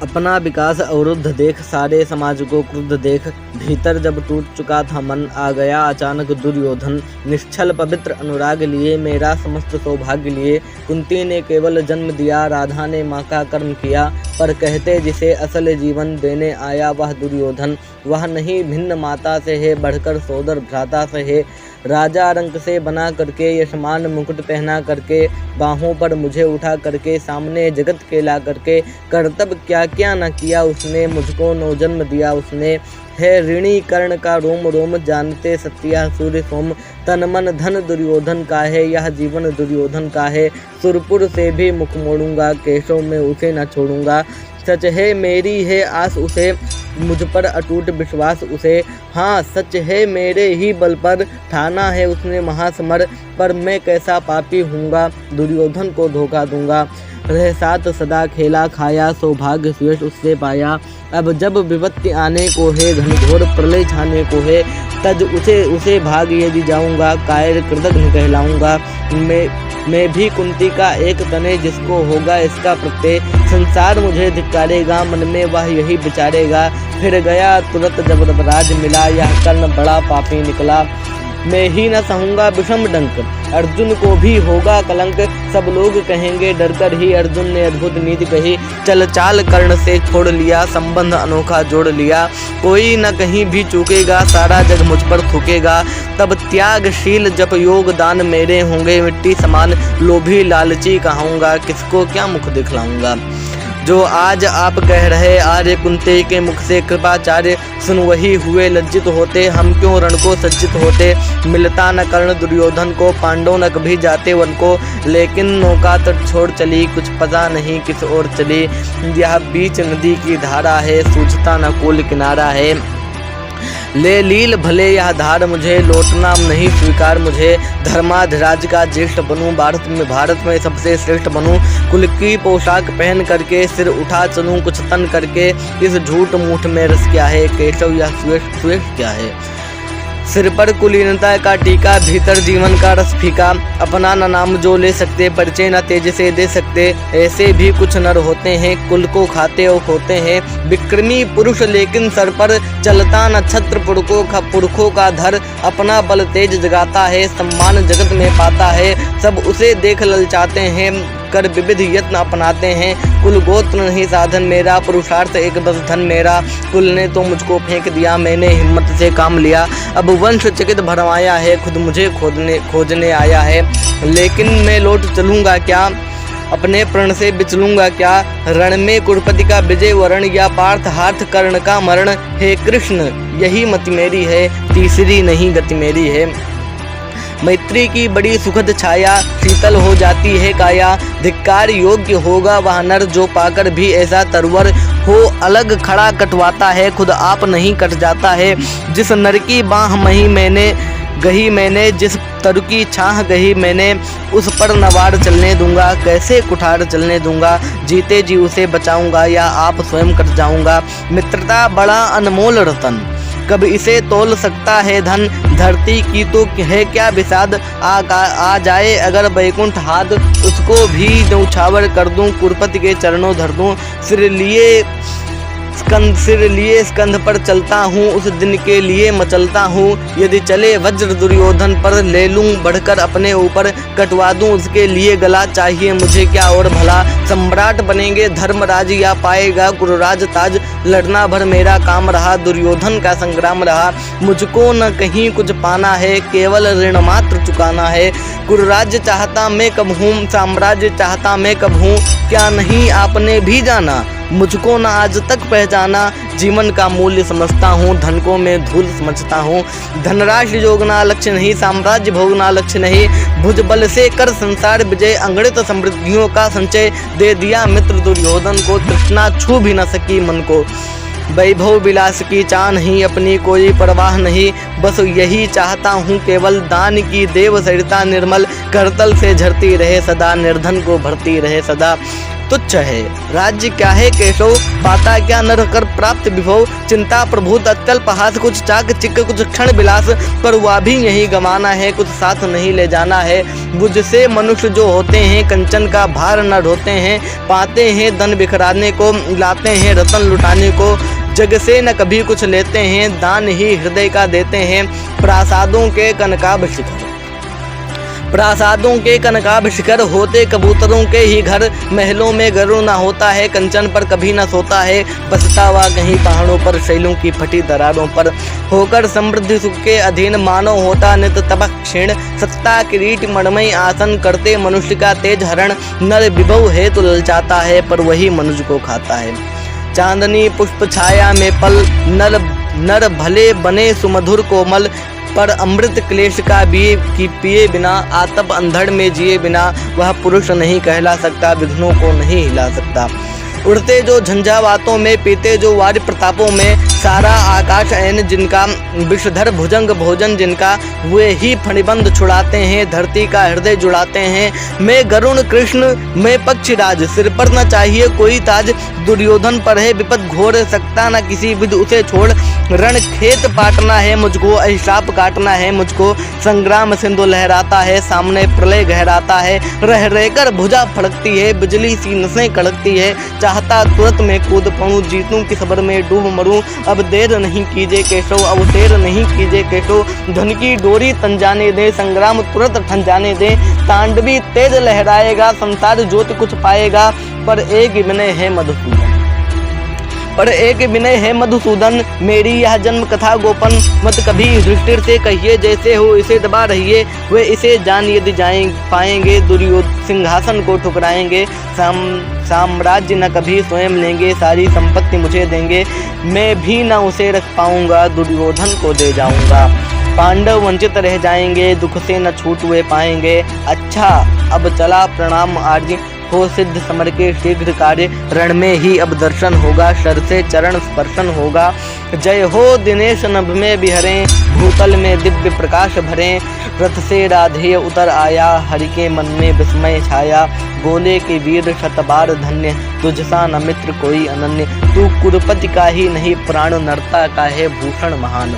अपना विकास अवरुद्ध देख, सारे समाज को क्रुद्ध देख, भीतर जब टूट चुका था मन, आ गया अचानक दुर्योधन। निश्छल पवित्र अनुराग लिए, मेरा समस्त सौभाग्य लिए, कुंती ने केवल जन्म दिया, राधा ने माँ का कर्म किया, पर कहते जिसे असल जीवन देने आया वह दुर्योधन। वह नहीं भिन्न माता से है, बढ़कर सोदर भ्राता से है, राजा रंग से बना करके, यशमान मुकुट पहना करके, बाहों पर मुझे उठा करके, सामने जगत के ला करके, कर्तव्य क्या क्या न किया उसने, मुझको नवजन्म दिया उसने। है ऋणी कर्ण का रोम रोम, जानते सत्या सूर्य सोम, तन मन धन दुर्योधन का है, यह जीवन दुर्योधन का है। सुरपुर से भी मुख मोड़ूंगा, केशव में उसे न छोड़ूंगा, सच है मेरी है आस उसे, मुझ पर अटूट विश्वास उसे। हाँ सच है मेरे ही बल पर, ठाना है उसने महासमर, पर मैं कैसा पापी हूँगा, दुर्योधन को धोखा दूंगा। रह साथ सदा खेला खाया, सौभाग्य सुयश उससे पाया, अब जब विपत्ति आने को है, घनघोर प्रलय छाने को है, तज उसे भाग यदि जाऊंगा, कायर कृतघ्न कहलाऊंगा। मैं भी कुंती का एक तने, जिसको होगा इसका प्रत्यय, संसार मुझे धिक्कारेगा, मन में वह यही विचारेगा। फिर गया तुरंत जब राज मिला, यह कर्ण बड़ा पापी निकला। मैं ही न सहूंगा विषम डंक, अर्जुन को भी होगा कलंक, सब लोग कहेंगे डर कर ही, अर्जुन ने अद्भुत नीति कही। चल चाल कर्ण से छोड़ लिया, संबंध अनोखा जोड़ लिया, कोई न कहीं भी चूकेगा, सारा जग मुझ पर थूकेगा। तब त्यागशील जप योग दान, मेरे होंगे मिट्टी समान, लोभी लालची कहूँगा, किसको क्या मुख दिखलाऊंगा। जो आज आप कह रहे आर्य कुंती के मुख से कृपाचार्य, सुन वही हुए लज्जित होते, हम क्यों रण को सज्जित होते। मिलता न कर्ण दुर्योधन को, पांडव न कभी जाते वन को, लेकिन नौका तट छोड़ चली, कुछ पता नहीं किस ओर चली। यह बीच नदी की धारा है, सूझता न कोल किनारा है, ले लील भले यह धार मुझे, लौटना नहीं स्वीकार मुझे। धर्माधिराज का ज्येष्ठ बनूं, भारत में सबसे श्रेष्ठ बनूं, कुल की पोशाक पहन करके, सिर उठा चलूं कुछ तन करके। इस झूठ मूठ में रस क्या है, केशव या सुयश क्या है। सिर पर कुलीनता का टीका, भीतर जीवन का रस फीका, अपना न नाम जो ले सकते, परिचय न तेज से दे सकते। ऐसे भी कुछ नर होते हैं, कुल को खाते और खोते हैं, विक्रमी पुरुष लेकिन सर पर चलता न छत्र पुरखों का धर, अपना बल तेज जगाता है, सम्मान जगत में पाता है, सब उसे देख ललचाते हैं, कर विविध यत्न अपनाते हैं। कुल गोत्र नहीं साधन मेरा, पुरुषार्थ एक बस धन मेरा, कुल ने तो मुझको फेंक दिया, मैंने हिम्मत से काम लिया। अब वंश चकित भरमाया है, खुद मुझे खोजने आया है, लेकिन मैं लौट चलूंगा क्या, अपने प्रण से बिचलूंगा क्या। रण में कुरपति का विजय वरण, या पार्थ हार्थ कर्ण का मरण। हे कृष्ण यही मति मेरी है, तीसरी नहीं गति मेरी है। मैत्री की बड़ी सुखद छाया, शीतल हो जाती है काया, धिक्कार योग्य होगा वह नर, जो पाकर भी ऐसा तरवर हो, अलग खड़ा कटवाता है, खुद आप नहीं कट जाता है। जिस नर की बाह गही मैंने, जिस तरु की छाह गही मैंने, उस पर नवार चलने दूंगा, कैसे कुठार चलने दूंगा। जीते जी उसे बचाऊंगा, या आप स्वयं कट जाऊंगा। मित्रता बड़ा अनमोल रतन, कब इसे तोल सकता है धन, धरती की तो है क्या विषाद, आ जाए अगर बैकुंठ हाथ, उसको भी न्यौछावर कर दूं, कुरपति के चरणों धर दूं। सिर लिए स्कंध पर चलता हूँ, उस दिन के लिए मचलता हूँ। यदि चले वज्र दुर्योधन पर, ले लूँ बढ़कर अपने ऊपर, कटवा दूँ उसके लिए गला, चाहिए मुझे क्या और भला। सम्राट बनेंगे धर्मराज, या पाएगा कुरुराज ताज, लड़ना भर मेरा काम रहा, दुर्योधन का संग्राम रहा। मुझको न कहीं कुछ पाना है, केवल ऋण मात्र चुकाना है। कुरुराज चाहता मैं कब हूँ, साम्राज्य चाहता मैं कब हूँ, क्या नहीं आपने भी जाना, मुझको न आज तक पहचाना। जीवन का मूल्य समझता हूँ, धन को मैं धूल समझता हूँ। धनराशि जोगना लक्ष्य नहीं, साम्राज्य भोगना लक्ष्य नहीं। भुज बल से कर संसार विजय, अंगणित समृद्धियों का संचय, दे दिया मित्र दुर्योधन को, तृष्णा छू भी न सकी मन को। वैभव विलास की चाह नहीं, अपनी कोई परवाह नहीं, बस यही चाहता हूँ केवल, दान की देव सरिता निर्मल, करतल से झरती रहे सदा, निर्धन को भरती रहे सदा। तुच्छ है। राज्य क्या है केशव, पाता क्या नर कर प्राप्त विभव। चिंता प्रभुत अत्यल्प हाथ, कुछ चाक चिक्क कुछ क्षण विलास। पर वह भी यही गंवाना है, कुछ साथ नहीं ले जाना है। बुझ से मनुष्य जो होते हैं, कंचन का भार न ढोते हैं। पाते हैं धन बिखराने को, लाते हैं रतन लुटाने को। जग से न कभी कुछ लेते हैं, दान ही हृदय का देते हैं। प्रासादों के कनकाभ शिखर होते कबूतरों के ही घर। महलों में गरुड़ ना होता है, कंचन पर कभी न सोता है। बसता हुआ कहीं पहाड़ों पर, शैलों की फटी दरारों पर। होकर समृद्धि सुख के अधीन, मानव होता नित तपक क्षीण। सत्ता किरीट मणमय आसन, करते मनुष्य का तेज हरण। नर विभव है तो ललचाता है, पर वही मनुष्य को खाता है। चांदनी पुष्प छाया में पल, नर भले बने सुमधुर कोमल। पर अमृत क्लेश का पिए बिना, आतप अंधड़ में जिए बिना। वह पुरुष नहीं कहला सकता, विघ्नों को नहीं हिला सकता। उड़ते जो झंझावातों में, पीते जो वारि प्रतापों में। सारा आकाश ऐन जिनका, विषधर भुजंग भोजन जिनका। वे ही फणिबंध छुड़ाते हैं, धरती का हृदय जुड़ाते हैं। मैं गरुण कृष्ण मैं पक्षीराज, सिर पर न चाहिए कोई ताज। दुर्योधन पर है विपद घोर, सकता न किसी विध उसे छोड़। रण खेत पाटना है मुझको, अभिशाप काटना है मुझको। संग्राम सिंधु लहराता है, सामने प्रलय गहराता है। रह रहकर भुजा फड़कती है, बिजली सी नसें कड़कती है। चाहता तुरंत में कूद पड़ूं, जीतूं कि सबर में डूब मरूं। अब देर नहीं कीजिए केशव, अब देर नहीं कीजिए केशव। धन की डोरी तन जाने दे, संग्राम तुरंत ठन जाने दे। तांडवी तेज लहराएगा, संसार ज्योति कुछ पाएगा। पर एक विनय है मधुसूदन, मेरी यह जन्म कथा गोपन। मत कभी युधिष्ठिर से कहिए, जैसे हो इसे दबा रहिए। वे इसे जान यदि पाएंगे, दुर्योधन सिंहासन को ठुकराएंगे। साम्राज्य न कभी स्वयं लेंगे, सारी संपत्ति मुझे देंगे। मैं भी न उसे रख पाऊंगा, दुर्योधन को दे जाऊंगा। पांडव वंचित रह जाएंगे, दुख से न छूट वे पाएंगे। अच्छा अब चला प्रणाम आर्य, हो सिद्ध समर के शीघ्र कार्य। रण में ही अब दर्शन होगा, शर से चरण स्पर्शन होगा। जय हो दिनेश नभ में बिहरें, भूतल में दिव्य प्रकाश भरें। रथ से राधेय उतर आया, हरि के मन में विस्मय छाया। बोले कि वीर शतबार धन्य, तुझसा न मित्र कोई अनन्य। तू कुरुपति का ही नहीं, प्राण नरता का है भूषण महान।